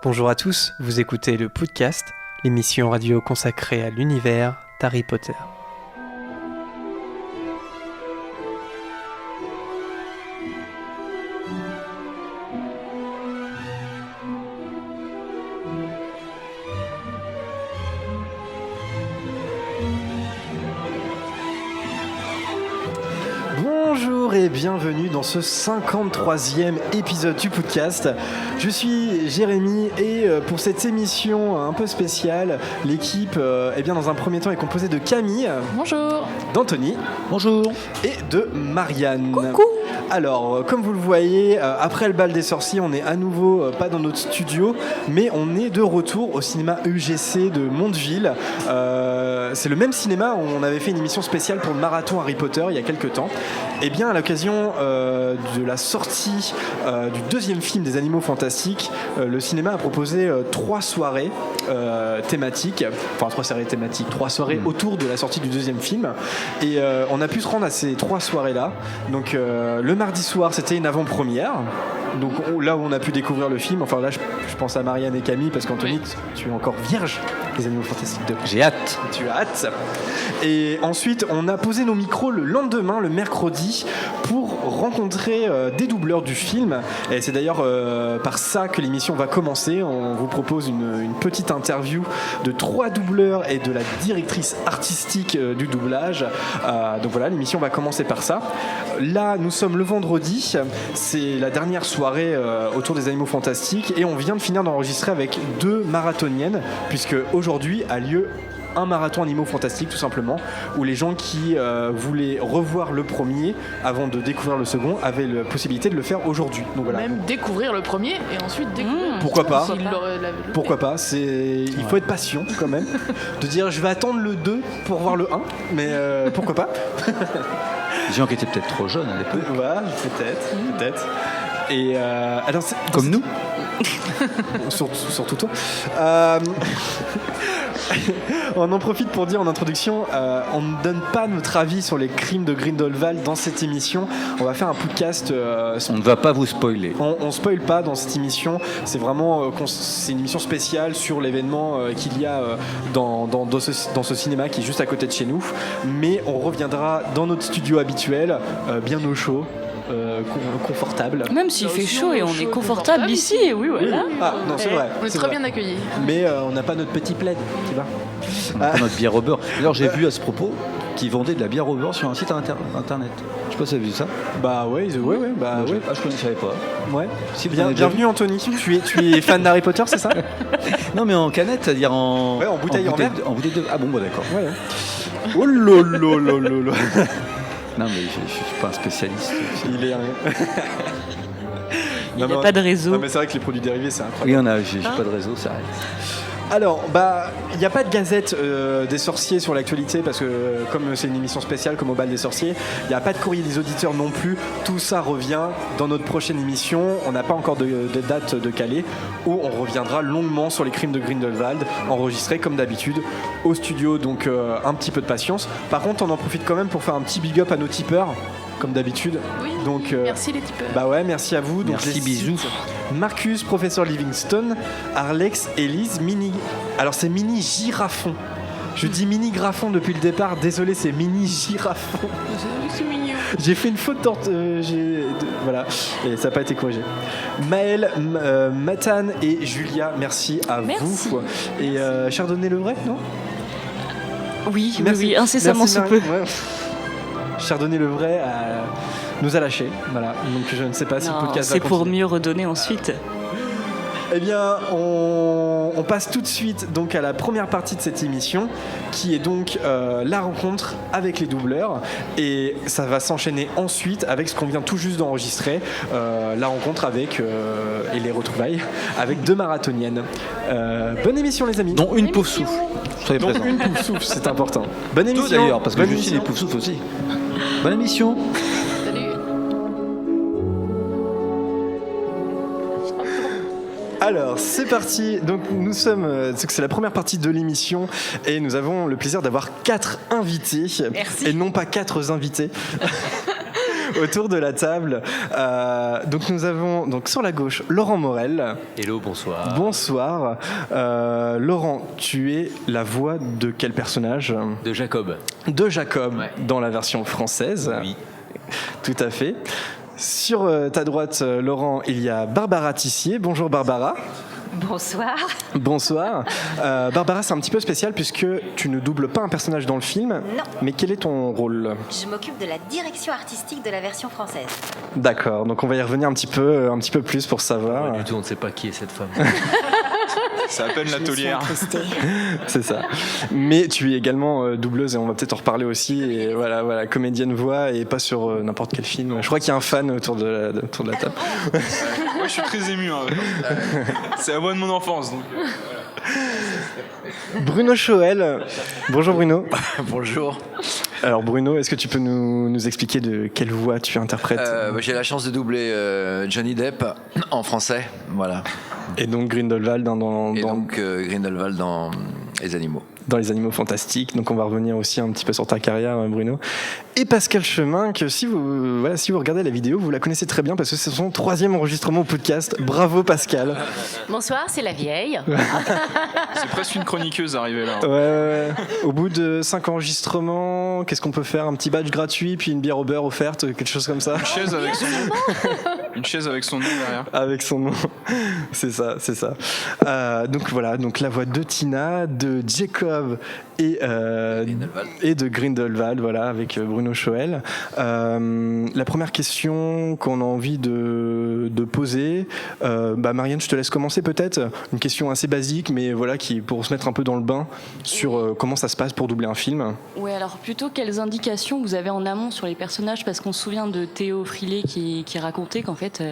Bonjour à tous, vous écoutez le podcast, l'émission radio consacrée à l'univers d'Harry Potter. Bonjour et bienvenue dans ce 53e épisode du podcast. Je suis Jérémy et pour cette émission un peu spéciale, l'équipe dans un premier temps est composée de Camille. Bonjour. D'Anthony. Bonjour. Et de Marianne. Coucou. Alors, comme vous le voyez, après le bal des sorciers, on est à nouveau pas dans notre studio, mais on est de retour au cinéma UGC de Mondeville. C'est le même cinéma où on avait fait une émission spéciale pour le marathon Harry Potter il y a quelques temps. Et bien, à l'occasion de la sortie du deuxième film des Animaux Fantastiques, le cinéma a proposé trois soirées thématiques, trois soirées autour de la sortie du deuxième film. Et on a pu se rendre à ces trois soirées-là. Donc, le mardi soir, c'était une avant-première. Donc là où on a pu découvrir le film, enfin là je pense à Marianne et Camille parce qu'Anthony, tu es encore vierge des Animaux Fantastiques 2. J'ai hâte. Tu as hâte. Et ensuite on a posé nos micros le lendemain, le mercredi, pour rencontrer des doubleurs du film. Et c'est d'ailleurs par ça que l'émission va commencer. On vous propose une petite interview de trois doubleurs et de la directrice artistique du doublage. Donc voilà, l'émission va commencer par ça. Là nous sommes le vendredi, c'est la dernière soirée autour des Animaux Fantastiques et on vient de finir d'enregistrer avec deux marathoniennes puisque aujourd'hui a lieu un marathon Animaux Fantastiques tout simplement où les gens qui voulaient revoir le premier avant de découvrir le second avaient la possibilité de le faire aujourd'hui. Donc voilà. Même découvrir le premier et ensuite découvrir pourquoi pas. Pourquoi pas, il faut être patient quand même de dire je vais attendre le 2 pour voir le 1 mais pourquoi pas. Les gens qui étaient peut-être trop jeunes à l'époque. Voilà, peut-être. Et alors comme nous. surtout toi. On en profite pour dire en introduction, on ne donne pas notre avis sur les crimes de Grindelwald dans cette émission. On va faire un podcast. On ne va pas vous spoiler. On spoil pas dans cette émission. C'est vraiment c'est une émission spéciale sur l'événement qu'il y a dans ce cinéma qui est juste à côté de chez nous. Mais on reviendra dans notre studio habituel, bien au chaud. Confortable. Même s'il fait chaud et on est confortable ici, et oui, voilà. Ah non, c'est vrai. On est très bien accueillis. Mais on n'a pas notre petit plaid, tu vois. On n'a pas notre bière au beurre. D'ailleurs, j'ai vu à ce propos qu'ils vendaient de la bière au beurre sur un site internet. Je sais pas si vous avez vu ça. Bah ouais. Je connaissais pas. Ouais. Bienvenue Anthony. Tu es fan d'Harry Potter, c'est ça? Non, mais en canette, c'est-à-dire en. Ouais, en bouteille en verre. En bouteille de. Ah bon, bah d'accord. Ouais. Oh lolo. Non, mais je suis pas un spécialiste. Il est. Il n'y a pas de réseau. Non, mais c'est vrai que les produits dérivés, c'est incroyable. Oui, j'ai pas de réseau, ça arrête. Alors, il n'y a pas de gazette des sorciers sur l'actualité parce que comme c'est une émission spéciale comme au bal des sorciers, il n'y a pas de courrier des auditeurs non plus. Tout ça revient dans notre prochaine émission. On n'a pas encore de date de calée où on reviendra longuement sur les crimes de Grindelwald, enregistrés comme d'habitude au studio. Donc un petit peu de patience. Par contre, on en profite quand même pour faire un petit big up à nos tipeurs. Comme d'habitude. Oui, donc, merci les tipeurs. Bah ouais, merci à vous. Donc, merci, bisous. Marcus, professeur Livingstone, Arlex, Élise, Mini. Alors c'est Mini Girafon. Je dis Mini Grafon depuis le départ. Désolé, c'est Mini Girafon. C'est mignon. J'ai fait une faute voilà, et ça n'a pas été corrigé. Maël, Matane et Julia, merci à vous. Et Chardonnay le vrai, non? Oui, incessamment sous peu. Ouais. Chardonnay le vrai nous a lâchés. Voilà. Donc je ne sais pas si le podcast va c'est pour continuer. mieux redonner ensuite. Eh bien, on passe tout de suite donc à la première partie de cette émission, qui est donc la rencontre avec les doubleurs, et ça va s'enchaîner ensuite avec ce qu'on vient tout juste d'enregistrer, la rencontre avec et les retrouvailles avec deux marathoniennes. Bonne émission les amis. Dont une pauvre souffle. Soyez Donc présents. une pouf souffle, c'est important. Bonne émission. Tout d'ailleurs, parce que Bonne je suis des pauvres souffles aussi. Bonne émission. Salut. Alors, c'est parti. Donc, nous sommes. C'est la première partie de l'émission et nous avons le plaisir d'avoir 4 invités. Merci. Et non pas 4 invités. autour de la table. Donc nous avons donc sur la gauche Laurent Morel. Hello, bonsoir. Bonsoir. Laurent, tu es la voix de quel personnage ? De Jacob. De Jacob, Ouais. dans la version française. Oui. Tout à fait. Sur ta droite, Laurent, il y a Barbara Tissier. Bonjour Barbara. Bonsoir. Bonsoir. Barbara, c'est un petit peu spécial puisque tu ne doubles pas un personnage dans le film. Non. Mais quel est ton rôle ? Je m'occupe de la direction artistique de la version française. D'accord, donc on va y revenir un petit peu plus pour savoir. Pas du tout, on ne sait pas qui est cette femme. Ça à peine la taulière. C'est ça. Mais tu es également doubleuse et on va peut-être en reparler aussi. Et voilà, comédienne voix et pas sur n'importe quel film. Je crois qu'il y a un fan autour de la table. Moi, je suis très ému. Hein. C'est la voix de mon enfance. Donc, Bruno Choël. Bonjour Bruno. Bonjour. Alors Bruno, est-ce que tu peux nous expliquer de quelle voix tu interprètes J'ai la chance de doubler Johnny Depp en français, voilà. Et donc Grindelwald Donc Grindelwald dans Les Animaux. Dans Les Animaux Fantastiques. Donc on va revenir aussi un petit peu sur ta carrière, Bruno. Et Pascal Chemin, que si vous regardez la vidéo, vous la connaissez très bien parce que c'est son 3e enregistrement au podcast. Bravo Pascal. Bonsoir, c'est la vieille. c'est presque une chroniqueuse arrivée là. Ouais. Au bout de 5 enregistrements, qu'est-ce qu'on peut faire ? Un petit badge gratuit, puis une bière au beurre offerte, quelque chose comme ça ? Une chaise avec son nom. Une chaise avec son nom derrière. Avec son nom. C'est ça. Donc voilà, donc la voix de Tina, de Jacob et de Grindelwald, voilà, avec Bruno Choël. La première question qu'on a envie de poser, Marianne, je te laisse commencer peut-être. Une question assez basique, mais voilà, pour se mettre un peu dans le bain sur comment ça se passe pour doubler un film. Oui, alors plutôt quelles indications vous avez en amont sur les personnages, parce qu'on se souvient de Théo Frilé qui racontait qu'en fait,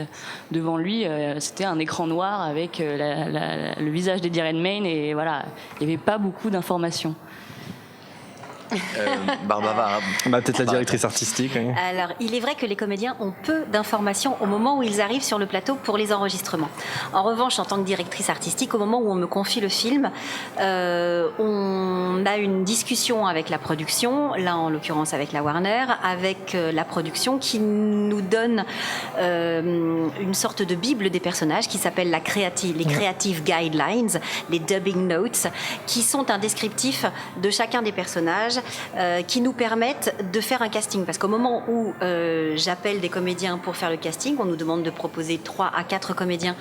devant lui, c'était un écran noir avec le visage d'Eddie Redmayne et voilà, il n'y avait pas beaucoup d'informations. Barbara. Peut-être la directrice artistique. Oui. Alors, il est vrai que les comédiens ont peu d'informations au moment où ils arrivent sur le plateau pour les enregistrements. En revanche, en tant que directrice artistique, au moment où on me confie le film, on a une discussion avec la production, là en l'occurrence avec la Warner, avec la production qui nous donne une sorte de bible des personnages qui s'appelle les Creative Guidelines, les Dubbing Notes, qui sont un descriptif de chacun des personnages qui nous permettent de faire un casting. Parce qu'au moment où j'appelle des comédiens pour faire le casting, on nous demande de proposer 3 à 4 comédiens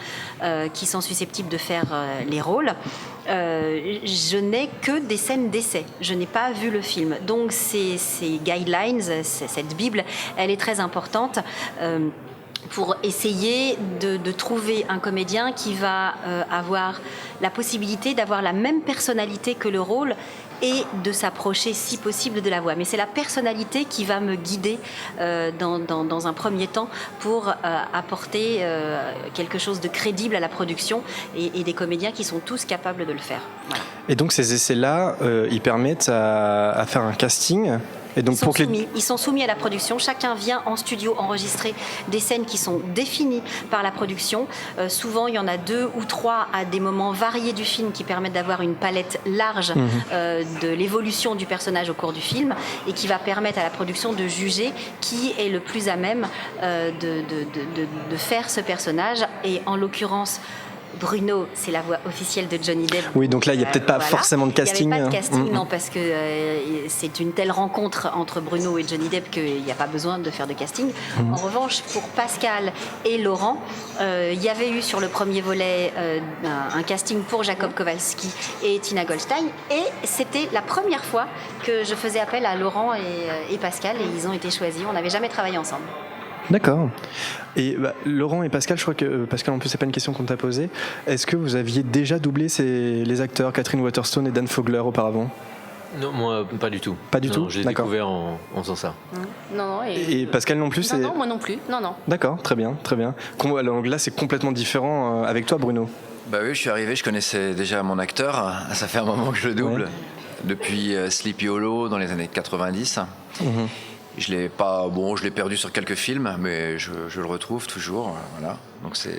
qui sont susceptibles de faire les rôles. Je n'ai que des scènes d'essai. Je n'ai pas vu le film. Donc ces guidelines, cette Bible, elle est très importante. Pour essayer de trouver un comédien qui va avoir la possibilité d'avoir la même personnalité que le rôle et de s'approcher si possible de la voix. Mais c'est la personnalité qui va me guider dans un premier temps pour apporter quelque chose de crédible à la production et des comédiens qui sont tous capables de le faire. Voilà. Et donc ces essais-là, ils permettent à faire un casting. Et donc Ils sont soumis à la production. Chacun vient en studio enregistrer des scènes qui sont définies par la production. Souvent, il y en a 2 ou 3 à des moments variés du film qui permettent d'avoir une palette large de l'évolution du personnage au cours du film et qui va permettre à la production de juger qui est le plus à même de faire ce personnage. Et en l'occurrence, Bruno, c'est la voix officielle de Johnny Depp. Oui, donc là, il n'y a peut-être pas forcément de casting. Il n'y avait pas de casting, non, parce que c'est une telle rencontre entre Bruno et Johnny Depp qu'il n'y a pas besoin de faire de casting. En revanche, pour Pascal et Laurent, il y avait eu sur le premier volet un casting pour Jacob Kowalski et Tina Goldstein. Et c'était la première fois que je faisais appel à Laurent et Pascal, et ils ont été choisis. On n'avait jamais travaillé ensemble. D'accord. Et Laurent et Pascal, je crois que Pascal, en plus, c'est pas une question qu'on t'a posée. Est-ce que vous aviez déjà doublé les acteurs Catherine Waterston et Dan Fogler auparavant ? Non, moi, pas du tout. Pas du tout. J'ai D'accord. découvert en faisant ça. Non. Et Pascal non plus. Non, moi non plus. Non. D'accord, très bien. Alors là, c'est complètement différent avec toi, Bruno. Bah oui, je suis arrivé, je connaissais déjà mon acteur. Ça fait un moment que je le double. Ouais. Depuis Sleepy Hollow dans les années 90. Je l'ai perdu sur quelques films, mais je le retrouve toujours. Voilà. Donc il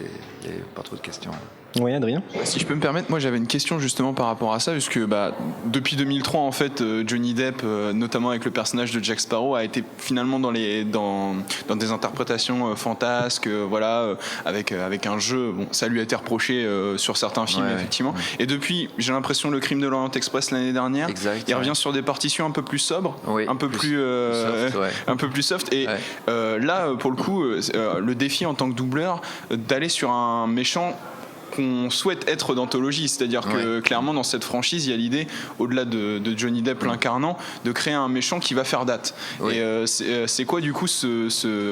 n'y a pas trop de questions. Oui, Adrien. Si je peux me permettre, moi j'avais une question justement par rapport à ça, puisque depuis 2003 en fait, Johnny Depp, notamment avec le personnage de Jack Sparrow, a été finalement dans des interprétations fantasques, avec un jeu. Bon, ça lui a été reproché sur certains films effectivement. Ouais. Et depuis, j'ai l'impression, Le Crime de l'Orient Express l'année dernière, il revient sur des partitions un peu plus sobres, un peu plus soft. Et là, pour le coup, le défi en tant que doubleur, d'aller sur un méchant qu'on souhaite être d'anthologie, c'est-à-dire que clairement dans cette franchise il y a l'idée, au-delà de Johnny Depp l'incarnant, de créer un méchant qui va faire date. Et c'est quoi du coup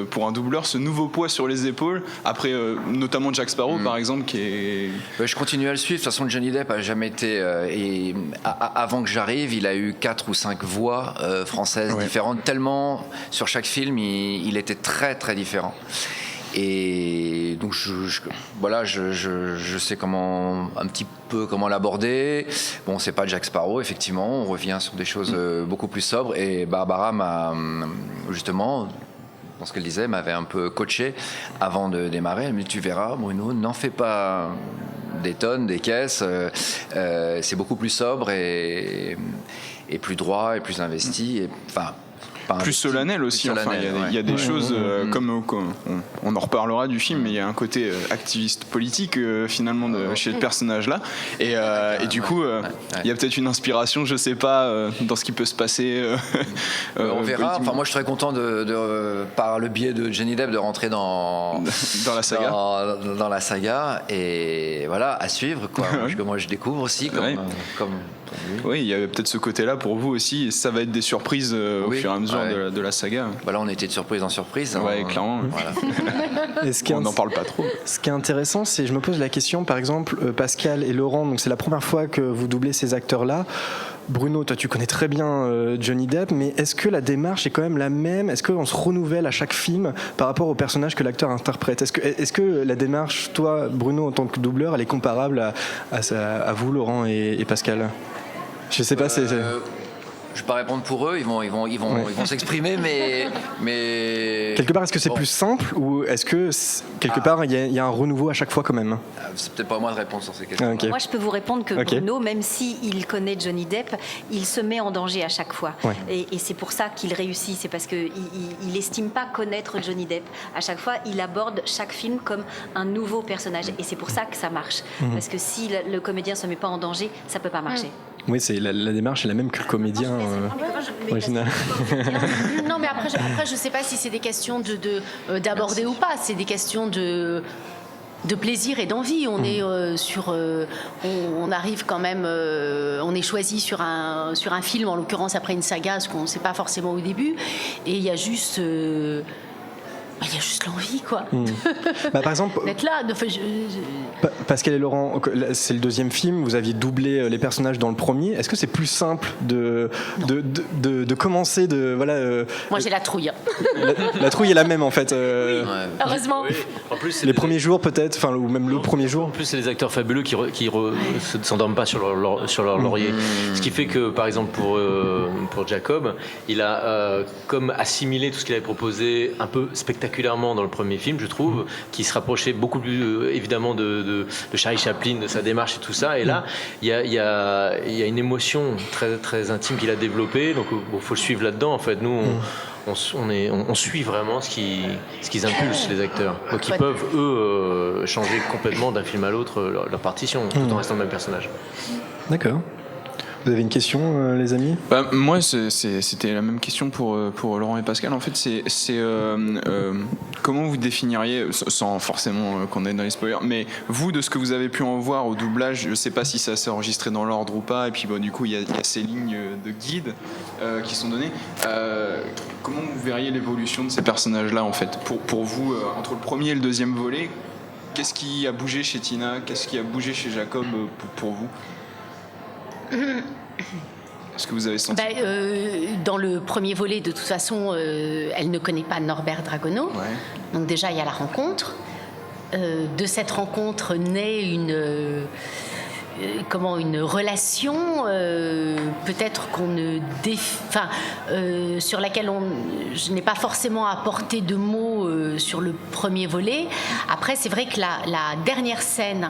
pour un doubleur ce nouveau poids sur les épaules après notamment Jack Sparrow par exemple qui est... Je continue à le suivre. De toute façon, Johnny Depp a jamais été avant que j'arrive, il a eu 4 ou 5 voix françaises différentes, tellement sur chaque film il était très très différent. Et donc je sais un petit peu comment l'aborder. Bon, c'est pas Jack Sparrow, effectivement, on revient sur des choses beaucoup plus sobres. Et Barbara m'a justement, dans ce qu'elle disait, m'avait un peu coaché avant de démarrer. Elle me dit, tu verras, Bruno, n'en fais pas des tonnes, des caisses. C'est beaucoup plus sobre et plus droit et plus investi. Plus solennel aussi, il y a des choses comme on en reparlera du film, mais il y a un côté activiste politique finalement chez le personnage là, et du coup il y a peut-être une inspiration, je sais pas, dans ce qui peut se passer. On verra. Enfin, moi je serais content de par le biais de Johnny Depp de rentrer dans la saga, dans la saga, et voilà, à suivre quoi. Moi je découvre aussi comme oui, il y avait peut-être ce côté-là pour vous aussi, et ça va être des surprises au fur et à mesure de la saga. Là, on était de surprise en surprise. Clairement. Voilà. On n'en parle pas trop. Ce qui est intéressant, c'est, je me pose la question, par exemple, Pascal et Laurent, donc c'est la première fois que vous doublez ces acteurs-là. Bruno, toi tu connais très bien Johnny Depp, mais est-ce que la démarche est quand même la même ? Est-ce qu'on se renouvelle à chaque film par rapport au personnage que l'acteur interprète ? Est-ce que la démarche, toi Bruno en tant que doubleur, elle est comparable à vous Laurent et Pascal ? Je sais pas, je vais pas répondre pour eux, ils vont s'exprimer, mais quelque part, est-ce que c'est plus simple ou est-ce que quelque part il y a un renouveau à chaque fois quand même ? C'est peut-être pas à moi de répondre sur ces questions. Okay. Moi, je peux vous répondre que Bruno, même s'il connaît Johnny Depp, il se met en danger à chaque fois. Et c'est pour ça qu'il réussit. C'est parce qu'il n'estime pas connaître Johnny Depp. À chaque fois, il aborde chaque film comme un nouveau personnage. Et c'est pour ça que ça marche. Parce que si le comédien ne se met pas en danger, ça ne peut pas marcher. Oui, c'est la démarche est la même que le comédien original. Non, mais après, je sais pas si c'est des questions d'aborder ou pas. C'est des questions de plaisir et d'envie. On est on arrive quand même, on est choisi sur un film, en l'occurrence après une saga, ce qu'on ne sait pas forcément au début. Et il y a juste l'envie, quoi. Par exemple, d'être là. Pascal et Laurent, c'est le deuxième film. Vous aviez doublé les personnages dans le premier. Est-ce que c'est plus simple de commencer Moi, j'ai la trouille. La trouille est la même en fait. Heureusement. Oui. En plus, les premiers jours peut-être, ou même le premier jour. En plus, c'est des acteurs fabuleux qui ne s'endorment pas sur leur laurier. Ce qui fait que, par exemple, pour Jacob, il a comme assimilé tout ce qu'il avait proposé un peu spectaculairement dans le premier film, je trouve, qui se rapprochait beaucoup plus évidemment de Charlie Chaplin, de sa démarche et tout ça. Et là, il y a une émotion très, très intime qu'il a développée. Donc, faut le suivre là-dedans. En fait, nous, on suit vraiment ce qu'ils impulsent, les acteurs. Donc, ils peuvent, eux, changer complètement d'un film à l'autre leur partition, tout en restant le même personnage. D'accord. Vous avez une question, les amis ? Moi, c'était la même question pour Laurent et Pascal. En fait, c'est comment vous définiriez, sans forcément qu'on aille dans les spoilers, mais vous, de ce que vous avez pu en voir au doublage, je ne sais pas si ça s'est enregistré dans l'ordre ou pas, et puis du coup, il y a ces lignes de guide qui sont données. Comment vous verriez l'évolution de ces personnages-là, en fait, pour vous, entre le premier et le deuxième volet, qu'est-ce qui a bougé chez Tina ? Qu'est-ce qui a bougé chez Jacob pour vous ? Est-ce que vous avez senti dans le premier volet, de toute façon, elle ne connaît pas Norbert Dragono. Donc déjà, il y a la rencontre. De cette rencontre naît une relation, peut-être qu'on ne sur laquelle je n'ai pas forcément apporté de mots sur le premier volet. Après, c'est vrai que la dernière scène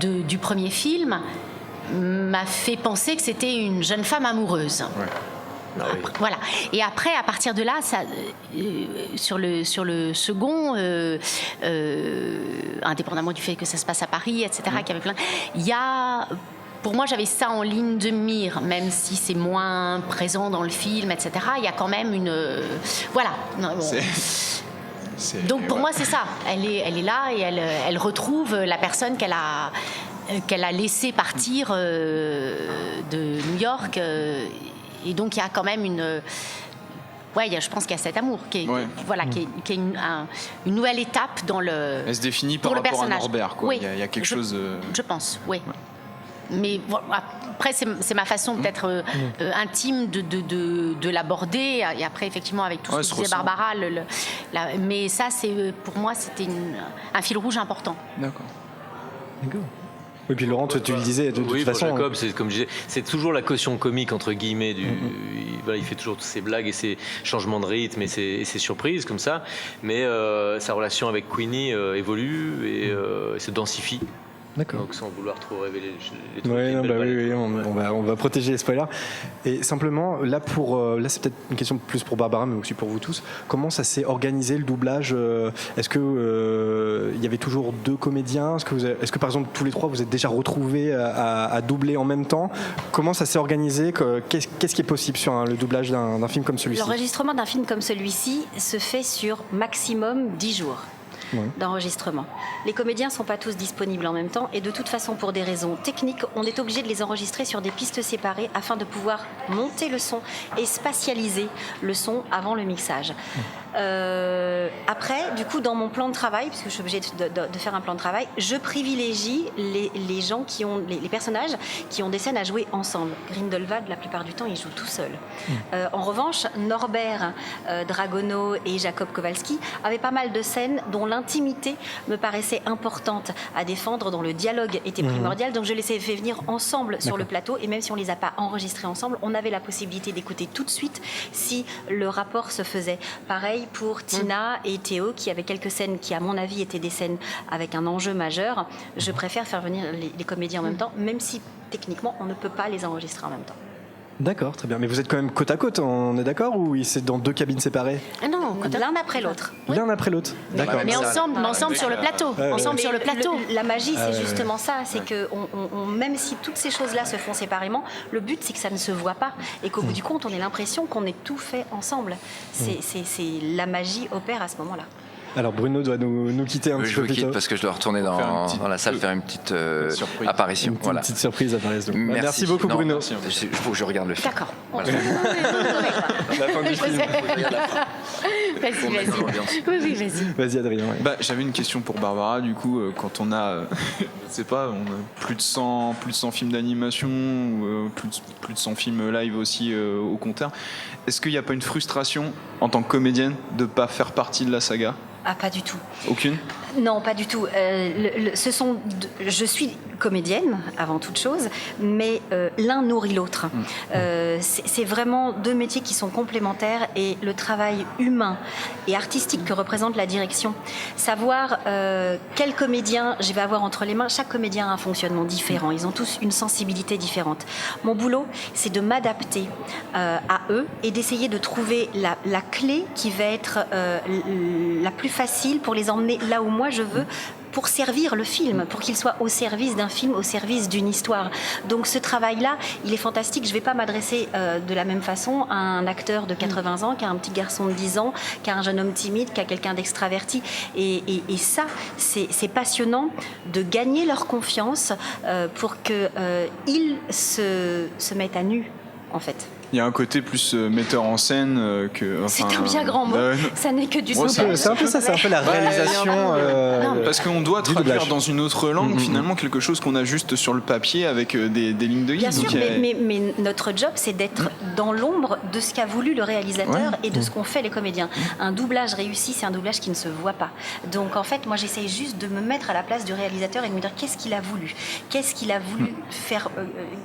du premier film m'a fait penser que c'était une jeune femme amoureuse. Ouais. Après, voilà. Et après, à partir de là, sur le second, indépendamment du fait que ça se passe à Paris, etc., qu'il y avait plein, il y a, pour moi, j'avais ça en ligne de mire, même si c'est moins présent dans le film, etc. Il y a quand même une, voilà. Non, bon. Donc pour moi, c'est ça. Elle est là et elle retrouve la personne qu'elle a laissée partir de New York. Et donc il y a quand même je pense qu'il y a cet amour qui est une nouvelle étape dans le. Elle se définit par pour rapport le personnage. à Norbert, quoi. Oui, il y a quelque chose. Je pense, oui. Mais après, c'est ma façon peut-être intime de l'aborder. Et après, effectivement, avec tout ce que disait Barbara, mais ça, pour moi, c'était un fil rouge important. D'accord. Oui, puis Laurent, toi, tu le disais, de toute façon. Jacob, c'est comme je disais, c'est toujours la caution comique entre guillemets il fait toujours toutes ses blagues et ses changements de rythme et ses surprises comme ça, mais sa relation avec Queenie évolue et se densifie. D'accord. Donc sans vouloir trop révéler les trucs. Oui, on va protéger les spoilers. Et simplement, là c'est peut-être une question plus pour Barbara, mais aussi pour vous tous. Comment ça s'est organisé le doublage ? Est-ce que il y avait toujours 2 comédiens ? Est-ce que par exemple tous les 3 vous êtes déjà retrouvés à doubler en même temps ? Comment ça s'est organisé ? Qu'est-ce qui est possible sur le doublage d'un film comme celui-ci ? L'enregistrement d'un film comme celui-ci se fait sur maximum 10 jours. D'enregistrement. Les comédiens ne sont pas tous disponibles en même temps et de toute façon, pour des raisons techniques, on est obligé de les enregistrer sur des pistes séparées afin de pouvoir monter le son et spatialiser le son avant le mixage. Après, du coup, dans mon plan de travail, puisque je suis obligée de faire un plan de travail, je privilégie les gens qui ont les personnages qui ont des scènes à jouer ensemble. Grindelwald, la plupart du temps, il joue tout seul. En revanche, Norbert Dragono et Jacob Kowalski avaient pas mal de scènes dont l'intimité me paraissait importante à défendre, dont le dialogue était primordial. Donc je les ai fait venir ensemble sur le plateau et même si on les a pas enregistrés ensemble, on avait la possibilité d'écouter tout de suite si le rapport se faisait. Pareil pour Tina et Théo qui avaient quelques scènes qui à mon avis étaient des scènes avec un enjeu majeur. Je préfère faire venir les comédiens en même temps, même si techniquement on ne peut pas les enregistrer en même temps. D'accord, très bien. Mais vous êtes quand même côte à côte, on est d'accord, ou c'est dans 2 cabines séparées ? Non, l'un après l'autre. L'un après l'autre. D'accord. Mais ensemble sur le plateau. Ensemble sur le plateau. La magie, c'est justement ça, c'est que même si toutes ces choses-là se font séparément, le but c'est que ça ne se voit pas et qu'au bout du compte, on ait l'impression qu'on ait tout fait ensemble. La magie opère à ce moment-là. Alors Bruno doit nous quitter un petit peu plus tôt. Je vous quitte parce que je dois retourner dans la salle faire une petite apparition. Une petite surprise apparaisse. Merci beaucoup Bruno. Il faut que je regarde le film. D'accord. Voilà. La fin du film. Vas-y. Oui, vas-y. Vas-y Adrien. Ouais. J'avais une question pour Barbara. Du coup, quand on a, je sais pas, on a plus de 100 films d'animation, plus de 100 films live aussi au compteur. Est-ce qu'il n'y a pas une frustration en tant que comédienne de ne pas faire partie de la saga ? Ah, pas du tout. Aucune ? Non, pas du tout. Je suis comédienne avant toute chose, mais l'un nourrit l'autre. C'est vraiment 2 métiers qui sont complémentaires et le travail humain et artistique que représente la direction. Savoir quel comédien je vais avoir entre les mains, chaque comédien a un fonctionnement différent. Ils ont tous une sensibilité différente. Mon boulot, c'est de m'adapter à eux et d'essayer de trouver la clé qui va être la plus facile pour les emmener là où moi je veux, pour servir le film, pour qu'il soit au service d'un film, au service d'une histoire. Donc ce travail-là, il est fantastique. Je ne vais pas m'adresser de la même façon à un acteur de 80 ans, qu'à un petit garçon de 10 ans, qu'à un jeune homme timide, qu'à quelqu'un d'extraverti. Et ça, c'est passionnant de gagner leur confiance pour qu'ils se mettent à nu, en fait. Il y a un côté plus metteur en scène que. C'est un bien grand mot. Ça n'est que du Ouais, doublage. C'est un peu ça, c'est un peu la réalisation. Parce qu'on doit du traduire doublage. dans une autre langue finalement quelque chose qu'on a juste sur le papier avec des lignes de Bien guide. sûr, mais notre job, c'est d'être dans l'ombre de ce qu'a voulu le réalisateur et de ce qu'ont fait les comédiens. Un doublage réussi, c'est un doublage qui ne se voit pas. Donc en fait, moi, j'essaye juste de me mettre à la place du réalisateur et de me dire qu'est-ce qu'il a voulu, qu'est-ce qu'il a voulu faire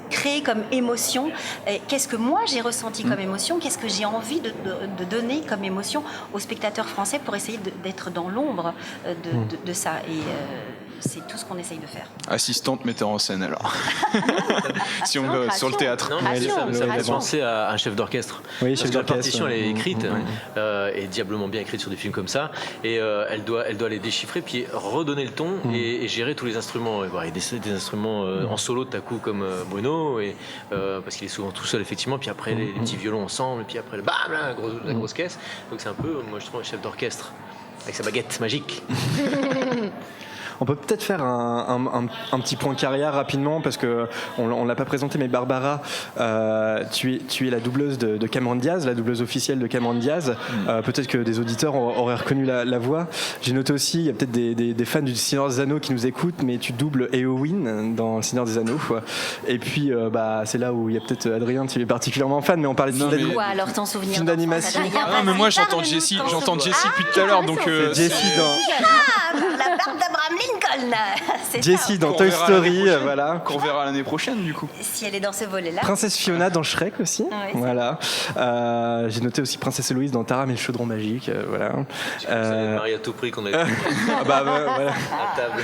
créer comme émotion, qu'est-ce que moi j'ai ressenti comme émotion, qu'est-ce que j'ai envie de donner comme émotion aux spectateurs français pour essayer d'être dans l'ombre de ça. Et c'est tout ce qu'on essaye de faire. Assistante metteur en scène alors. Si on veut sur le théâtre. Non, mais ça me fait Création. penser à un chef d'orchestre. Oui, Parce chef que la d'orchestre. partition, elle est écrite, est diablement bien écrite sur des films comme ça, et elle doit les déchiffrer, puis redonner le ton et gérer tous les instruments. Et voilà, il y a des instruments en solo de coup comme Bruno, parce qu'il est souvent tout seul effectivement, puis après les petits violons ensemble, et puis après bam, la grosse caisse. Donc c'est un peu, moi je trouve, un chef d'orchestre avec sa baguette magique. On peut peut-être faire un petit point carrière rapidement parce que on l'a pas présenté, mais Barbara, tu es la doubleuse de Cameron Diaz, la doubleuse officielle de Cameron Diaz. Peut-être que des auditeurs auraient reconnu la voix. J'ai noté aussi, il y a peut-être des fans du Seigneur des Anneaux qui nous écoutent, mais tu doubles Éowyn dans le Seigneur des Anneaux. Et puis, c'est là où il y a peut-être Adrien, tu es particulièrement fan, mais on parlait de film Quoi alors t'en souvenir film d'animation. Mais moi j'entends Jessie depuis tout à l'heure, donc Jessie dans la barbe d'Abraham Lincoln. C'est Jessie ça. dans Qu'on Toy verra Story, l'année prochaine. voilà. qu'on verra l'année prochaine du coup. Si elle est dans ce volet-là. Princesse Fiona dans Shrek aussi. c'est Voilà. J'ai noté aussi Princesse Héloïse dans Taram et le chaudron magique. Voilà. Ça Marie à tout prix qu'on a Ah bah, voilà. à table.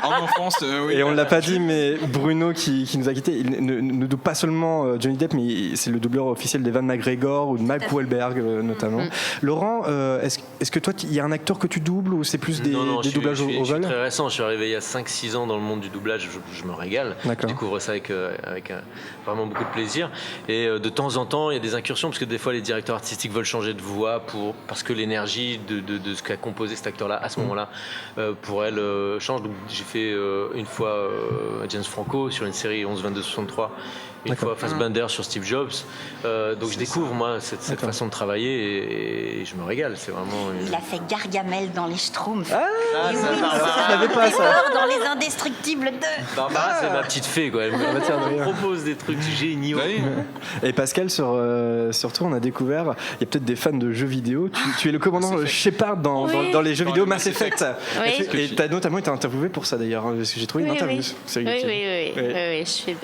En enfance, oui. Et on ne l'a pas dit, mais Bruno qui nous a quittés, il ne double pas seulement Johnny Depp, mais c'est le doubleur officiel d'Evan McGregor ou de Mark Wahlberg notamment. Laurent, est-ce que toi, il y a un acteur que tu doubles ou c'est plus des doublages au je suis vol? très récent, je suis arrivé il y a 5-6 ans dans le monde du doublage, je me régale. D'accord. Je découvre ça avec vraiment beaucoup de plaisir. Et de temps en temps, il y a des incursions, parce que des fois, les directeurs artistiques veulent changer de voix parce que l'énergie de ce qu'a composé cet acteur-là à ce moment-là, pour elle, change. Donc, j'ai fait une fois James Franco sur une série 11-22-63. Une fois Fassbender sur Steve Jobs. Donc je découvre moi cette façon de travailler et je me régale. C'est vraiment. Il a fait Gargamel dans les Schtroumpfs. Ah, Et ça, oui, je l'avais pas, ça. dans Les Indestructibles 2. Barbara, c'est ma petite fée, quoi. Elle me propose des trucs géniaux. Et Pascal, sur toi, on a découvert, il y a peut-être des fans de jeux vidéo. Tu es le commandant Shepard dans les jeux vidéo Mass Effect. Oui. Et tu as notamment été interviewé pour ça d'ailleurs, parce que j'ai trouvé une interview sur YouTube. Oui. Je fais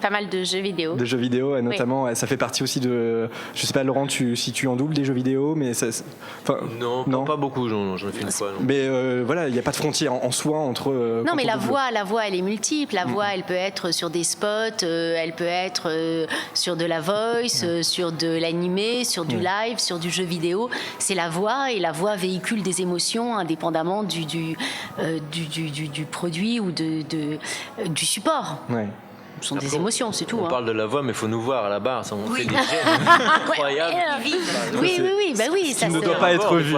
pas mal de jeux vidéo. De jeux vidéo, et notamment, ça fait partie aussi de. Je sais pas, Laurent, si tu en doubles des jeux vidéo, mais ça. Non, pas beaucoup, j'en ai fait une fois. Non. Mais voilà, il n'y a pas de frontière en soi entre. Non, mais la voix, elle est multiple. La voix, elle peut être sur des spots, elle peut être sur de la voice, sur de l'animé, sur du live, sur du jeu vidéo. C'est la voix, et la voix véhicule des émotions indépendamment du produit ou du support. Ouais. Ce sont des émotions, c'est tout. On hein. parle de la voix, mais il faut nous voir à la barre. Ça, on fait des gènes incroyables. Oui, ça ne c'est- doit pas être vu.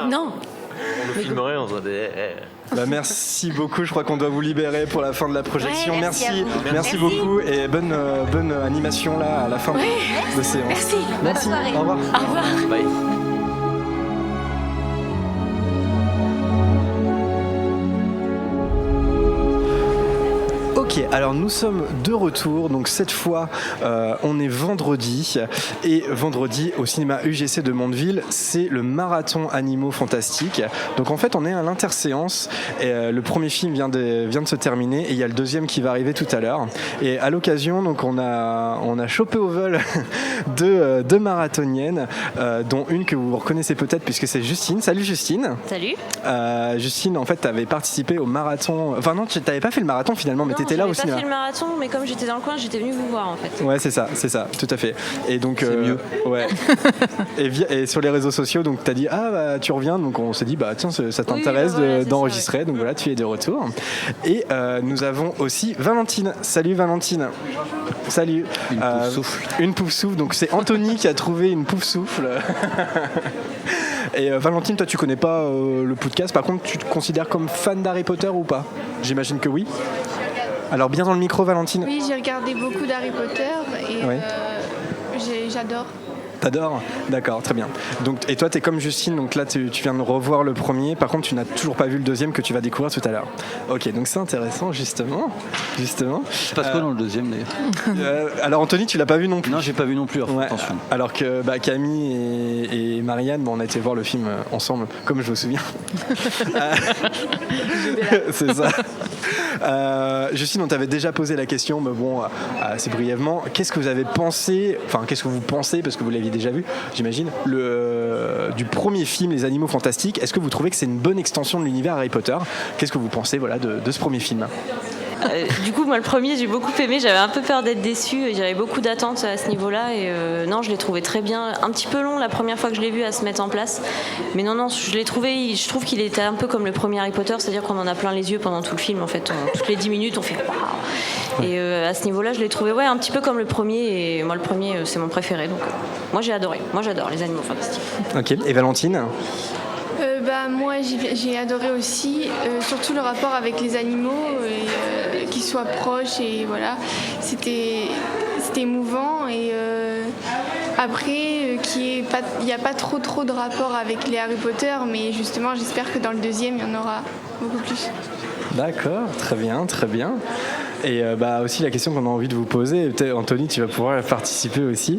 Non. On nous filmerait, on se dirait. Merci beaucoup, je crois qu'on doit vous libérer pour la fin de la projection. Ouais, merci à vous. Merci beaucoup et bonne animation là à la fin de séance. Merci. Bonne soirée. Au revoir. Au revoir. Bye. Ok, alors nous sommes de retour, donc cette fois on est vendredi, et vendredi au cinéma UGC de Mondeville, c'est le marathon Animaux Fantastiques. Donc en fait on est à l'interséance, et le premier film vient de se terminer, et il y a le deuxième qui va arriver tout à l'heure. Et à l'occasion, donc on a chopé au vol deux marathoniennes, dont une que vous reconnaissez peut-être puisque c'est Justine. Salut Justine. Salut. Justine, en fait, tu avais participé au marathon. Enfin, non, tu n'avais pas fait le marathon finalement, mais tu étais là au cinéma. J'ai pas fait le marathon, mais comme j'étais dans le coin, j'étais venue vous voir en fait. Ouais, c'est ça, tout à fait. Et donc, C'est mieux. Ouais. et sur les réseaux sociaux, donc tu as dit tu reviens, donc on s'est dit tiens, ça t'intéresse voilà, c'est ça, d'enregistrer, ouais. donc voilà, tu es de retour. Et nous avons aussi Valentine. Salut Valentine. Salut. Une pouf souffle. Une pouf souffle. Donc c'est Anthony qui a trouvé une pouf souffle. Et Valentine, toi tu connais pas le podcast, par contre tu te considères comme fan d'Harry Potter ou pas? J'imagine que oui. Alors bien dans le micro, Valentine. Oui, j'ai regardé beaucoup d'Harry Potter et Oui. j'adore. T'adores? D'accord, très bien. Donc, et toi, t'es comme Justine, donc là, tu viens de revoir le premier. Par contre, tu n'as toujours pas vu le deuxième que tu vas découvrir tout à l'heure. Ok, donc c'est intéressant, justement. Il se passe quoi dans le deuxième d'ailleurs? Alors, Anthony, tu l'as pas vu non plus? Non, j'ai pas vu non plus, Ouais, attention. alors que Camille et Marianne, on a été voir le film ensemble, comme je me souviens. C'est ça. Justine, on t'avait déjà posé la question, mais bon, assez brièvement. Qu'est-ce que vous avez pensé, enfin, qu'est-ce que vous pensez, parce que vous l'aviez déjà vu, j'imagine, du premier film, Les Animaux Fantastiques. Est-ce que vous trouvez que c'est une bonne extension de l'univers Harry Potter? Qu'est-ce que vous pensez de ce premier film? Du coup, moi, le premier, j'ai beaucoup aimé. J'avais un peu peur d'être déçue et j'avais beaucoup d'attentes à ce niveau-là. Et non, je l'ai trouvé très bien. Un petit peu long la première fois que je l'ai vu à se mettre en place. Mais non, je trouve qu'il était un peu comme le premier Harry Potter, c'est-à-dire qu'on en a plein les yeux pendant tout le film. En fait, toutes les 10 minutes, on fait waouh. Et à ce niveau-là, je l'ai trouvé un petit peu comme le premier. Et moi, le premier, c'est mon préféré. Donc, moi, j'ai adoré. Moi, j'adore Les Animaux Fantastiques. Ok, et Valentine? Moi, j'ai adoré aussi, surtout le rapport avec les animaux, qu'ils soient proches et voilà, c'était émouvant et après, il n'y a pas trop de rapport avec les Harry Potter, mais justement, j'espère que dans le deuxième, il y en aura beaucoup plus. D'accord, très bien, très bien. Et aussi la question qu'on a envie de vous poser, peut-être Anthony, tu vas pouvoir participer aussi,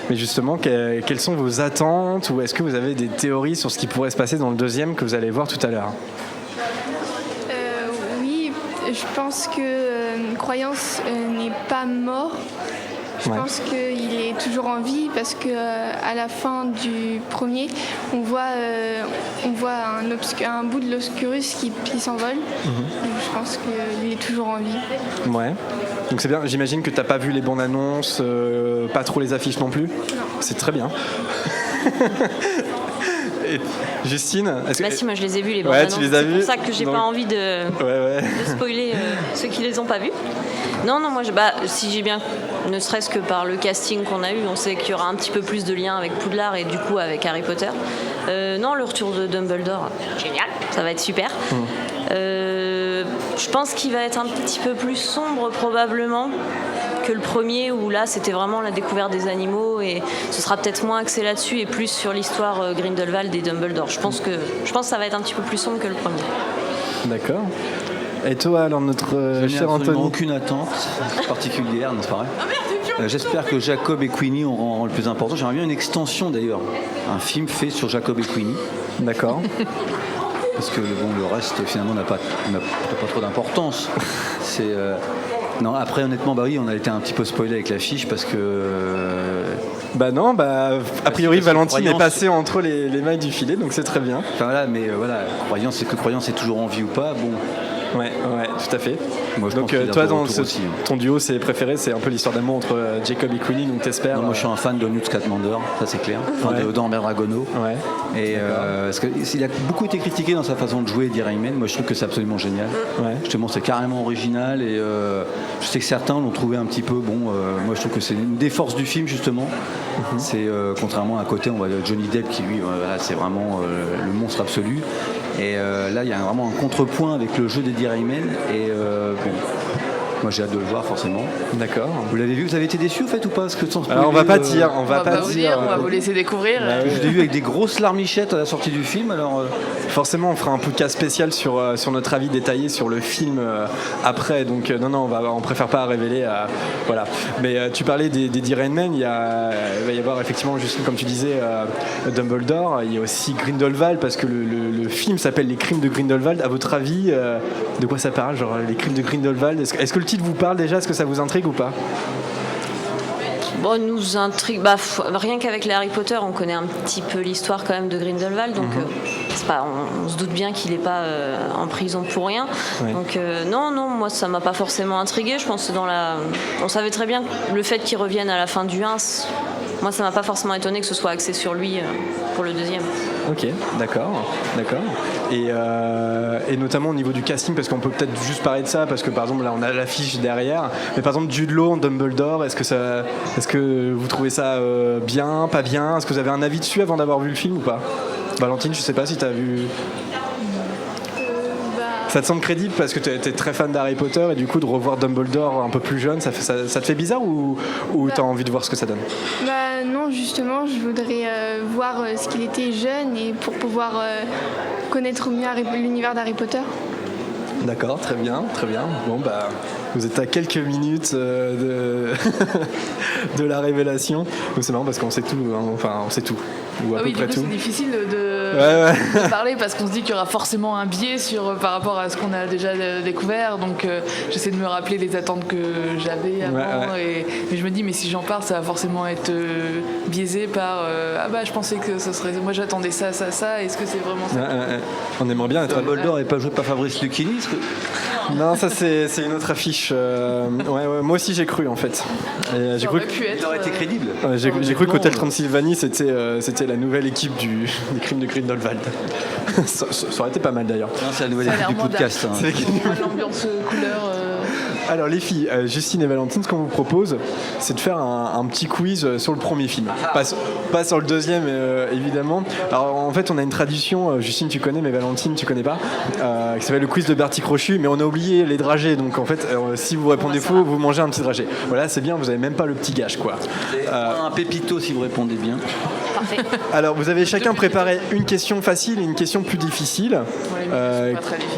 mais justement, quelles sont vos attentes, ou est-ce que vous avez des théories sur ce qui pourrait se passer dans le deuxième que vous allez voir tout à l'heure? Oui, je pense que Croyance n'est pas mort. Je pense qu'il est toujours en vie parce que à la fin du premier, on voit un bout de l'Obscurus qui s'envole. Donc je pense qu'il est toujours en vie. Ouais. Donc c'est bien. J'imagine que t'as pas vu les bandes annonces, pas trop les affiches non plus. Non. C'est très bien. Et Justine, Si, moi je les ai vus les bandes annonces. Tu les as c'est vus, pour ça que j'ai pas envie de spoiler ceux qui les ont pas vus. Non, moi si j'ai bien, ne serait-ce que par le casting qu'on a eu, on sait qu'il y aura un petit peu plus de liens avec Poudlard et du coup avec Harry Potter. Non, le retour de Dumbledore, génial, ça va être super. Je pense qu'il va être un petit peu plus sombre probablement que le premier où là c'était vraiment la découverte des animaux et ce sera peut-être moins axé là-dessus et plus sur l'histoire Grindelwald et Dumbledore. Je pense que ça va être un petit peu plus sombre que le premier. D'accord. Et toi, alors, notre cher Anthony? Aucune attente particulière, n'est-ce pas vrai? J'espère que Jacob et Queenie auront le plus important. J'aimerais bien une extension d'ailleurs, un film fait sur Jacob et Queenie. D'accord. Parce que le reste finalement n'a pas trop d'importance. Non, après honnêtement, oui, on a été un petit peu spoilé avec l'affiche parce que. A priori, Valentine est passée entre les mailles du filet, donc c'est très bien. Enfin voilà, mais Croyance est toujours en vie ou pas, bon. Ouais, tout à fait. Moi, je donc pense toi, dans aussi, ton duo, c'est préféré, c'est un peu l'histoire d'amour entre Jacob et Queenie, donc t'espères. Moi, je suis un fan de Newt Scamander, ça c'est clair. Enfin, d'Amber Dragono. Ouais. Et parce qu'il a beaucoup été critiqué dans sa façon de jouer Eddie Redmayne. Moi, je trouve que c'est absolument génial. Ouais. Justement, c'est carrément original et je sais que certains l'ont trouvé un petit peu moi, je trouve que c'est une des forces du film justement. C'est contrairement à côté, on voit Johnny Depp qui lui, c'est vraiment le monstre absolu. Et là, il y a vraiment un contrepoint avec le jeu d'Eddie Redmayne. Et moi, j'ai hâte de le voir, forcément. D'accord. Vous l'avez vu? Vous avez été déçu, au fait, ou pas? Alors, on va pas dire. On va pas vous dire. On va vous laisser découvrir. Je l'ai vu avec des grosses larmichettes à la sortie du film. Alors, forcément, on fera un podcast spécial sur notre avis détaillé sur le film après. Donc, non, on préfère pas révéler. Voilà. Mais tu parlais d'Eddie Redmayne. Il va y avoir effectivement, juste comme tu disais, Dumbledore. Il y a aussi Grindelwald, parce que le film s'appelle Les Crimes de Grindelwald. À votre avis, de quoi ça parle? Genre, Les Crimes de Grindelwald. Est-ce que le titre vous parle déjà? Est-ce que ça vous intrigue ou pas? Nous intrigue. Rien qu'avec les Harry Potter, on connaît un petit peu l'histoire quand même de Grindelwald, donc c'est pas, on se doute bien qu'il n'est pas en prison pour rien. Ouais. Donc non, moi ça m'a pas forcément intrigué. Je pense que on savait très bien le fait qu'il revienne à la fin du 1. Moi, ça m'a pas forcément étonné que ce soit axé sur lui pour le deuxième. Ok, d'accord. Et notamment au niveau du casting, parce qu'on peut peut-être juste parler de ça, parce que par exemple là on a l'affiche derrière, mais par exemple Jude Law en Dumbledore, est-ce que vous trouvez ça bien, pas bien? Est-ce que vous avez un avis dessus avant d'avoir vu le film ou pas? Valentine, je sais pas si tu as vu. Ça te semble crédible parce que tu es très fan d'Harry Potter et du coup de revoir Dumbledore un peu plus jeune, ça te fait bizarre ou tu as envie de voir ce que ça donne? Bah non, justement, je voudrais voir ce qu'il était jeune et pour pouvoir connaître mieux l'univers d'Harry Potter. D'accord, très bien, très bien. Bon bah vous êtes à quelques minutes de de la révélation. C'est marrant parce qu'on sait tout, hein. Enfin on sait tout. Ou à peu près tout. C'est difficile de parler parce qu'on se dit qu'il y aura forcément un biais par rapport à ce qu'on a déjà découvert. Donc j'essaie de me rappeler les attentes que j'avais avant. Mais je me dis, mais si j'en parle, ça va forcément être biaisé par je pensais que ce serait. Moi j'attendais ça. Est-ce que c'est vraiment ça? On aimerait bien être. Dumbledore n'est pas joué par Fabrice Lucchini. Non, ça c'est une autre affiche. Moi aussi j'ai cru en fait. Et j'ai cru qu'il aurait été crédible. J'ai cru qu'Hotel Transylvanie c'était la nouvelle équipe des crimes de Grindelwald. ça aurait été pas mal d'ailleurs. C'est la nouvelle équipe du podcast. Hein. L'ambiance couleur. Alors les filles, Justine et Valentine, ce qu'on vous propose, c'est de faire un petit quiz sur le premier film. Pas sur le deuxième, évidemment. Alors en fait, on a une tradition, Justine tu connais, mais Valentine tu connais pas, qui s'appelle le quiz de Bertie Crochu, mais on a oublié les dragées. Donc en fait, si vous répondez faux, vous mangez un petit dragé. Voilà, c'est bien, vous avez même pas le petit gage, quoi. Un pépito si vous répondez bien. Parfait. Alors vous avez chacun préparé une question facile et une question plus difficile.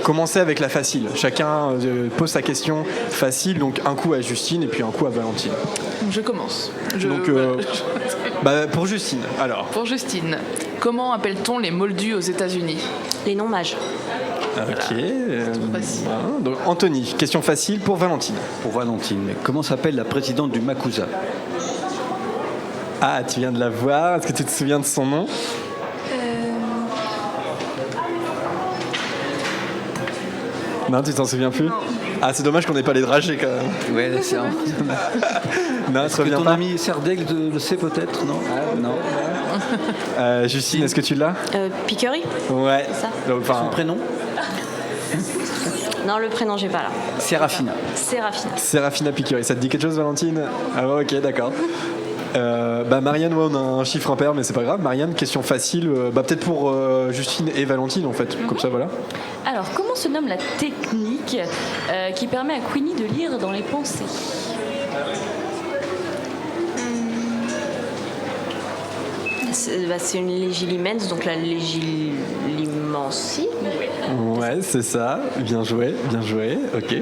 Commencez avec la facile. Chacun pose sa question facile, donc un coup à Justine et puis un coup à Valentine. Je commence. Pour Justine, alors. Pour Justine, comment appelle-t-on les moldus aux États-Unis? Les non-mages. Ok. Donc Anthony, question facile pour Valentine. Pour Valentine, comment s'appelle la présidente du MACUSA? Ah, tu viens de la voir. Est-ce que tu te souviens de son nom? Non, tu t'en souviens plus? Ah, c'est dommage qu'on n'ait pas les dragées quand même. Ouais, c'est un... Non, est-ce que ton ami Serdaigle le sait peut-être? Non. Non. Justine, est-ce que tu l'as? Picquery. Ouais. C'est ça. Son prénom? Non, le prénom, j'ai pas là. Séraphina. Séraphina Picquery. Ça te dit quelque chose, Valentine? Ah ouais, ok, d'accord. Marianne, on a un chiffre impair, mais c'est pas grave. Marianne, question facile, peut-être pour Justine et Valentine en fait, comme ça voilà. Alors, comment se nomme la technique qui permet à Queenie de lire dans les pensées? C'est une légilimens, donc la légilimencie. Ouais, c'est ça. Bien joué, ok.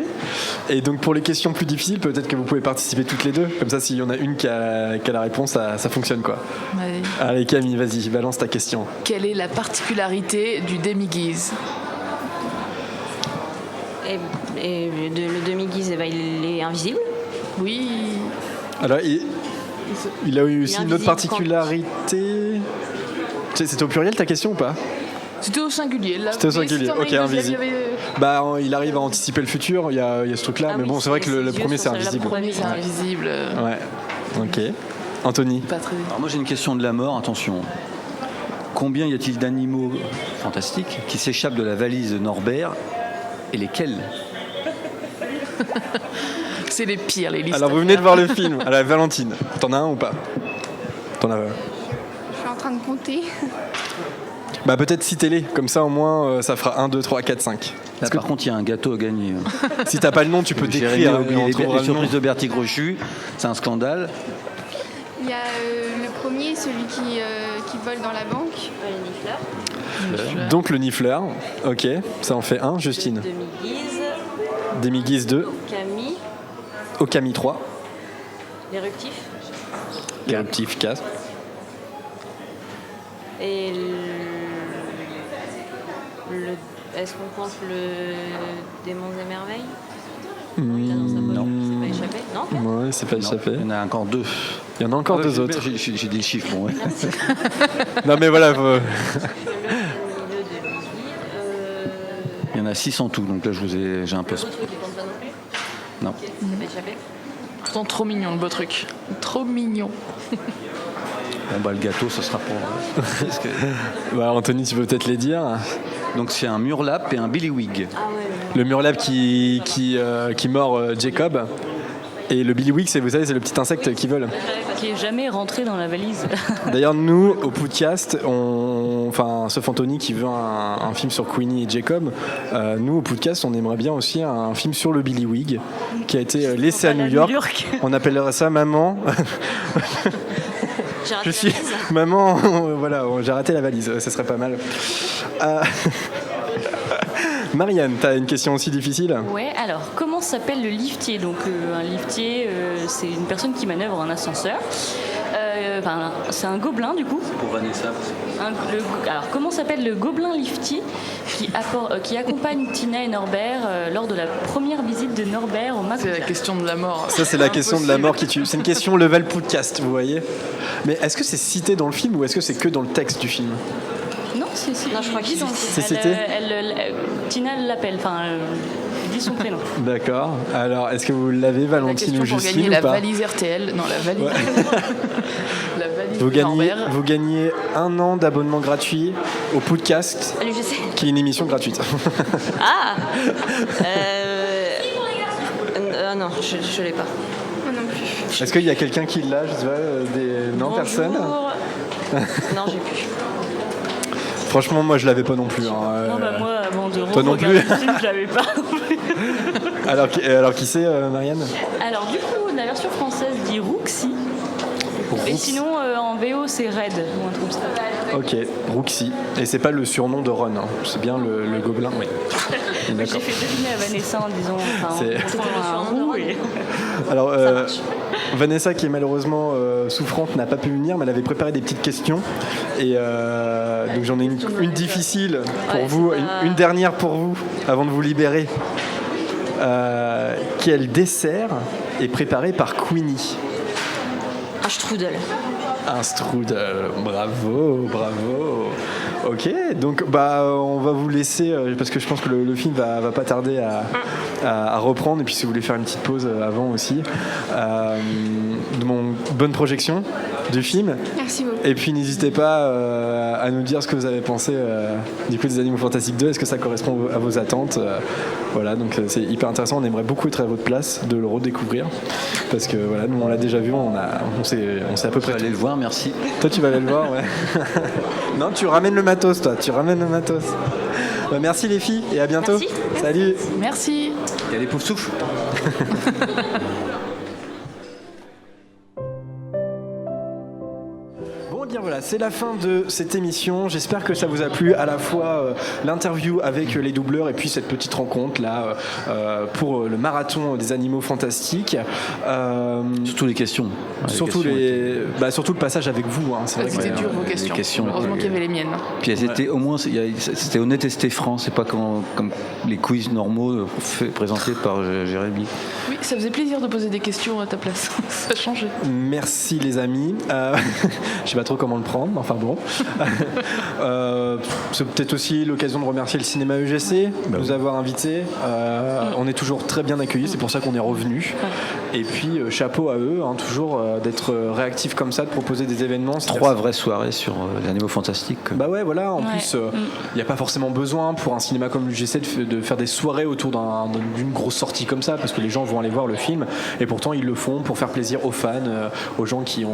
Et donc pour les questions plus difficiles, peut-être que vous pouvez participer toutes les deux. Comme ça, s'il y en a une qui a la réponse, ça fonctionne quoi. Ouais. Allez Camille, vas-y, balance ta question. Quelle est la particularité du demi-guise? Le demi-guise, il est invisible. Oui. Alors, il a eu aussi une autre particularité. C'était au pluriel ta question ou pas? C'était au singulier. Là. C'était au singulier, ok, invisible. Il arrive à anticiper le futur, il y a ce truc-là, mais bon, c'est vrai que le premier c'est invisible. Le premier c'est invisible. Ouais, ok. Anthony. Pas très bien. Alors moi j'ai une question de la mort, attention. Combien y a-t-il d'animaux fantastiques qui s'échappent de la valise de Norbert et lesquels? C'est les pires, les listes. Alors vous venez de voir le film. Alors Valentine, t'en as un ou pas? T'en as un? Je suis en train de compter. Peut-être citez-les, comme ça au moins ça fera 1, 2, 3, 4, 5. Là, par contre, il y a un gâteau à gagner. Si t'as pas le nom, tu peux décrire. Les surprises de Bertie Crochu, c'est un scandale. Il y a le premier, celui qui vole dans la banque. Les nifleurs. Donc le nifleur, ok, ça en fait 1. Justine. Demi-guise 2. Okami 3. L'éruptif 4. Et est-ce qu'on pense le démon des merveilles? Non. C'est pas échappé? Non. Ouais, c'est pas échappé. Il y en a encore 2. Il y en a encore 2 autres. J'ai des chiffres, bon, ouais. Non mais voilà. Il y en a 6 en tout, donc là j'ai un peu. Non. Pourtant trop mignon le beau truc. Trop mignon. Bon le gâteau, ce sera pour. Anthony, tu peux peut-être les dire. Donc c'est un Murlap et un Billywig. Le Murlap qui mord Jacob. Et le Billywig, vous savez, c'est le petit insecte qui vole. Qui est jamais rentré dans la valise. D'ailleurs, nous, au podcast, sauf Anthony qui veut un film sur Queenie et Jacob, nous, au podcast, on aimerait bien aussi un film sur le Billywig qui a été laissé à New York. On appellerait ça Maman. Je suis maman, voilà, j'ai raté la valise, ça serait pas mal. Marianne, t'as une question aussi difficile ? Ouais, alors comment s'appelle le liftier ? Donc un liftier, c'est une personne qui manœuvre un ascenseur. C'est un gobelin du coup. C'est pour Vanessa. Alors comment s'appelle le gobelin liftier qui accompagne Tina et Norbert lors de la première visite de Norbert au Mac. C'est la question de la mort. Ça, c'est la question de la mort qui tue. C'est une question level podcast, vous voyez. Mais est-ce que c'est cité dans le film ou est-ce que c'est que dans le texte du film ? Non, je crois qu'ils ont. C'est cité. Tina l'appelle, dit son prénom. D'accord. Alors, est-ce que vous l'avez, Valentine ou Justine, gagner ou la pas ? valise RTL. Non, la valise. Ouais. La valise vous gagnez 1 an d'abonnement gratuit au podcast, qui est une émission gratuite. Ah non, je l'ai pas. Moi non plus. Est-ce qu'il y a quelqu'un qui l'a ? Je sais pas, non, personne. Non, j'ai plus. Franchement, moi, je l'avais pas non plus. Non, moi, avant de toi non plus. Le film, je l'avais pas non plus. alors qui c'est, Marianne ? Alors, du coup, la version française dit Rouxy. Et sinon, en VO, c'est Red, ou un truc comme ça. Ok, Rouxy. Et c'est pas le surnom de Ron, hein. C'est bien le gobelin, oui. J'ai fait deviner à Vanessa en disant. C'était le surnom de Ron. Alors, Vanessa, qui est malheureusement souffrante, n'a pas pu venir, mais elle avait préparé des petites questions. Et donc j'en ai une difficile pour vous, une dernière pour vous, avant de vous libérer. Quel dessert est préparé par Queenie ? Un strudel. Un strudel, bravo. Ok, donc on va vous laisser, parce que je pense que le film va pas tarder à reprendre, et puis si vous voulez faire une petite pause avant aussi. Bonne projection du film. Merci beaucoup. Et puis n'hésitez pas à nous dire ce que vous avez pensé du coup des Animaux Fantastiques 2, est-ce que ça correspond à vos attentes. Voilà, donc c'est hyper intéressant, on aimerait beaucoup être à votre place, de le redécouvrir, parce que voilà, nous on l'a déjà vu, on sait à peu près. Tu vas aller le voir, merci. Toi tu vas aller le voir, ouais. Non, tu ramènes le matos, toi, merci les filles, et à bientôt. Merci. Salut. Merci. Il y a des poufs souffles. Voilà, c'est la fin de cette émission. J'espère que ça vous a plu, à la fois l'interview avec les doubleurs et puis cette petite rencontre là pour le marathon des Animaux Fantastiques. Surtout les questions. Surtout le passage avec vous. Hein. C'était dur vos questions. Heureusement qu'il y avait les miennes. Puis elles étaient au moins, c'était honnête et c'était franc. C'est pas comme les quiz normaux présentés par Jérémy. Oui, ça faisait plaisir de poser des questions à ta place. Ça a changé. Merci les amis. Je sais pas trop comment le prendre, enfin bon. C'est peut-être aussi l'occasion de remercier le cinéma UGC de nous avoir invités. On est toujours très bien accueillis, c'est pour ça qu'on est revenu. Et puis chapeau à eux, hein, toujours d'être réactifs comme ça, de proposer des événements. 3 vraies soirées sur les Animaux Fantastiques. Bah ouais, voilà. En plus, il n'y a pas forcément besoin pour un cinéma comme l'UGC de faire des soirées autour d'une grosse sortie comme ça, parce que les gens vont aller voir le film. Et pourtant, ils le font pour faire plaisir aux fans, aux gens qui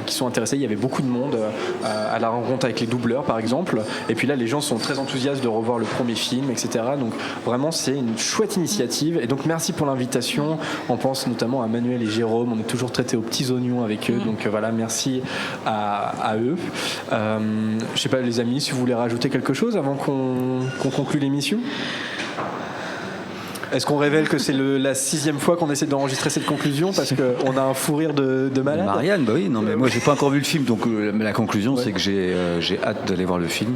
sont intéressés. Il y avait beaucoup de monde à la rencontre avec les doubleurs, par exemple. Et puis là, les gens sont très enthousiastes de revoir le premier film, etc. Donc vraiment, c'est une chouette initiative. Et donc, merci pour l'invitation. On pense notamment à Manuel et Jérôme. On est toujours traités aux petits oignons avec eux. Donc voilà, merci à eux. Je sais pas, les amis, si vous voulez rajouter quelque chose avant qu'on conclue l'émission. Est-ce qu'on révèle que c'est la 6e fois qu'on essaie d'enregistrer cette conclusion parce qu'on a un fou rire de malade? Marianne, bah oui, non mais moi j'ai pas encore vu le film, donc la conclusion c'est que j'ai hâte d'aller voir le film.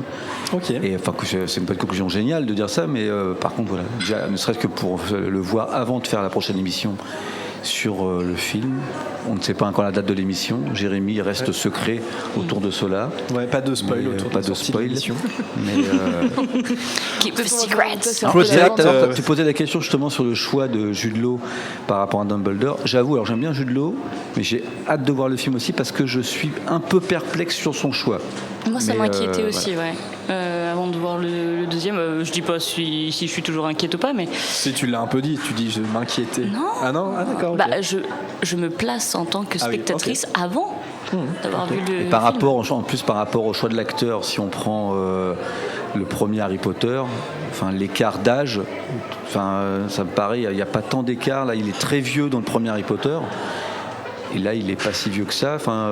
Ok. Et enfin, c'est pas une conclusion géniale de dire ça, mais par contre voilà, déjà, ne serait-ce que pour le voir avant de faire la prochaine émission sur le film. On ne sait pas encore la date de l'émission. Jérémy reste secret autour de cela. Ouais, pas de spoil autour pas de spoil. Mais Keep the secrets. tu posais la question justement sur le choix de Jude Law par rapport à Dumbledore. J'avoue, alors j'aime bien Jude Law, mais j'ai hâte de voir le film aussi parce que je suis un peu perplexe sur son choix. Moi, ça m'inquiétait aussi, ouais. Avant de voir le deuxième. Je dis pas si je suis toujours inquiète ou pas, mais... Si tu l'as un peu dit, tu dis je m'inquiétais. Non. Ah non, ah d'accord. Okay. Je me place en tant que spectatrice avant d'avoir vu le par film. rapport, en plus par rapport au choix de l'acteur, si on prend le premier Harry Potter, enfin l'écart d'âge, enfin ça me paraît, il n'y a pas tant d'écart. Là, il est très vieux dans le premier Harry Potter. Et là, il n'est pas si vieux que ça. Enfin,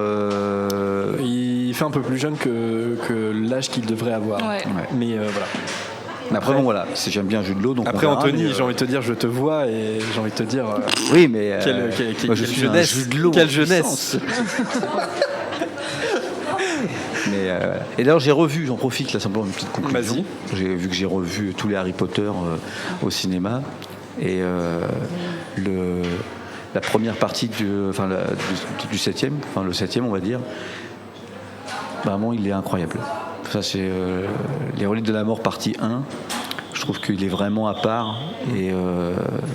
il fait un peu plus jeune que l'âge qu'il devrait avoir. Ouais. Mais voilà. Mais après, bon, voilà, j'aime bien Jude Law. Donc après, Anthony, j'ai envie de te dire, je te vois et j'ai envie de te dire. Oui, mais. Quelle jeunesse. Jude Law. Quelle jeunesse. Mais, et d'ailleurs, j'ai revu, j'en profite là simplement une petite conclusion. Vas-y. Vu que j'ai revu tous les Harry Potter au cinéma. Et la première partie du 7e, enfin le 7e on va dire, vraiment il est incroyable. Ça c'est Les Reliques de la Mort partie 1. Je trouve qu'il est vraiment à part. Et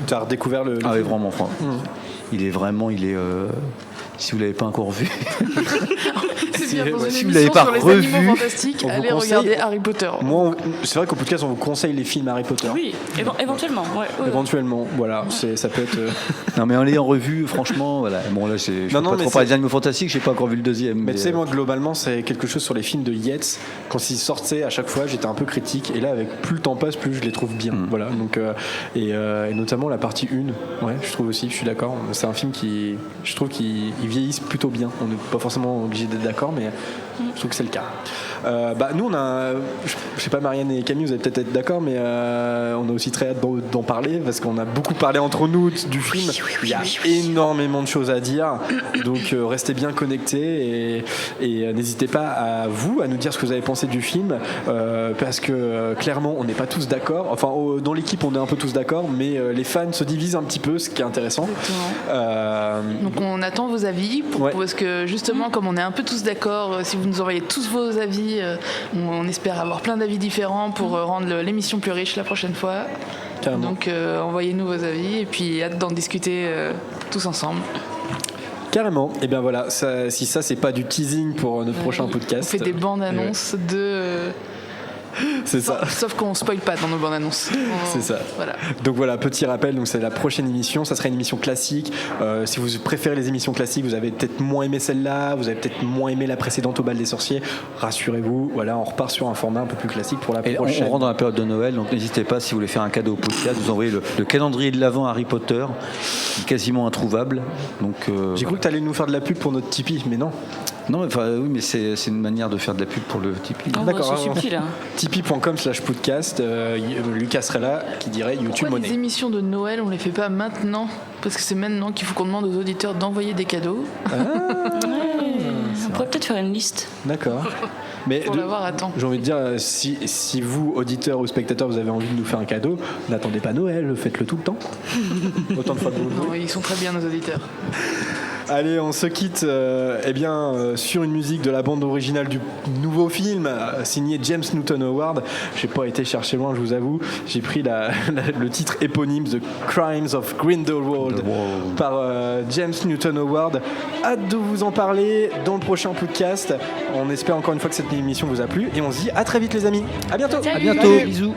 tu as redécouvert le ah oui, vraiment. Il est vraiment, si vous l'avez pas encore vu. C'est bien pour une si vous émission l'avez pas sur les revu, animaux fantastiques, allez regarder Harry Potter. Moi, c'est vrai qu'au podcast, on vous conseille les films Harry Potter. Oui, éventuellement. Ouais. Éventuellement, voilà, ça peut être. Non, mais en l'ayant revu, franchement, voilà. Bon, là, je ne peux pas trop parler des animaux fantastiques, j'ai pas encore vu le deuxième. Mais tu sais, moi, globalement, c'est quelque chose sur les films de Yates. Quand ils sortaient, à chaque fois, j'étais un peu critique. Et là, avec plus le temps passe, plus je les trouve bien. Voilà. Donc, et notamment la partie 1, ouais, je trouve aussi, je suis d'accord. C'est un film qui, je trouve qu'ils vieillissent plutôt bien. On n'est pas forcément obligé d'être d'accord, mais je trouve que c'est le cas. Nous, on a, je sais pas, Marianne et Camille, vous allez peut-être être d'accord, mais on a aussi très hâte d'en parler parce qu'on a beaucoup parlé entre nous du film. Il y a énormément de choses à dire, donc restez bien connectés et n'hésitez pas à nous dire ce que vous avez pensé du film, parce que clairement, on n'est pas tous d'accord. Enfin, dans l'équipe, on est un peu tous d'accord, mais les fans se divisent un petit peu, ce qui est intéressant. Donc on attend vos avis parce que justement, comme on est un peu tous d'accord, si vous nous envoyez tous vos avis, on espère avoir plein d'avis différents pour rendre l'émission plus riche la prochaine fois. Carrément. Donc envoyez-nous vos avis et puis hâte d'en discuter tous ensemble. Carrément. Et bien voilà, si ça c'est pas du teasing pour notre prochain podcast. On fait des bandes annonces de... C'est ça. Sauf qu'on spoil pas dans nos bandes annonces. C'est ça. Voilà. Donc voilà, petit rappel, donc c'est la prochaine émission, ça sera une émission classique. Si vous préférez les émissions classiques, vous avez peut-être moins aimé celle-là, vous avez peut-être moins aimé la précédente au bal des sorciers. Rassurez-vous, voilà, on repart sur un format un peu plus classique pour la prochaine. On rentre dans la période de Noël, donc n'hésitez pas, si vous voulez faire un cadeau au podcast, vous envoyez le calendrier de l'Avent Harry Potter, quasiment introuvable. Donc j'ai cru que tu allais nous faire de la pub pour notre Tipeee, mais non. Non, oui, mais c'est une manière de faire de la pub pour le Tipeee. D'accord, c'est subtil. Tipeee.com/podcast. Lucas serait là qui dirait YouTube Pourquoi Money. Les émissions de Noël, on les fait pas maintenant parce que c'est maintenant qu'il faut qu'on demande aux auditeurs d'envoyer des cadeaux. On pourrait peut-être faire une liste. D'accord. Mais pour l'avoir à temps. J'ai envie de dire, si vous, auditeurs ou spectateurs, vous avez envie de nous faire un cadeau, n'attendez pas Noël, faites-le tout le temps. Autant de fois que vous voulez. Non, ils sont très bien, nos auditeurs. Allez, on se quitte sur une musique de la bande originale du nouveau film signé James Newton Howard. J'ai pas été chercher loin, je vous avoue. J'ai pris le titre éponyme The Crimes of Grindelwald par James Newton Howard. Hâte de vous en parler dans le prochain podcast. On espère encore une fois que cette émission vous a plu et on se dit à très vite les amis. À bientôt. Salut. À bientôt. Bisous.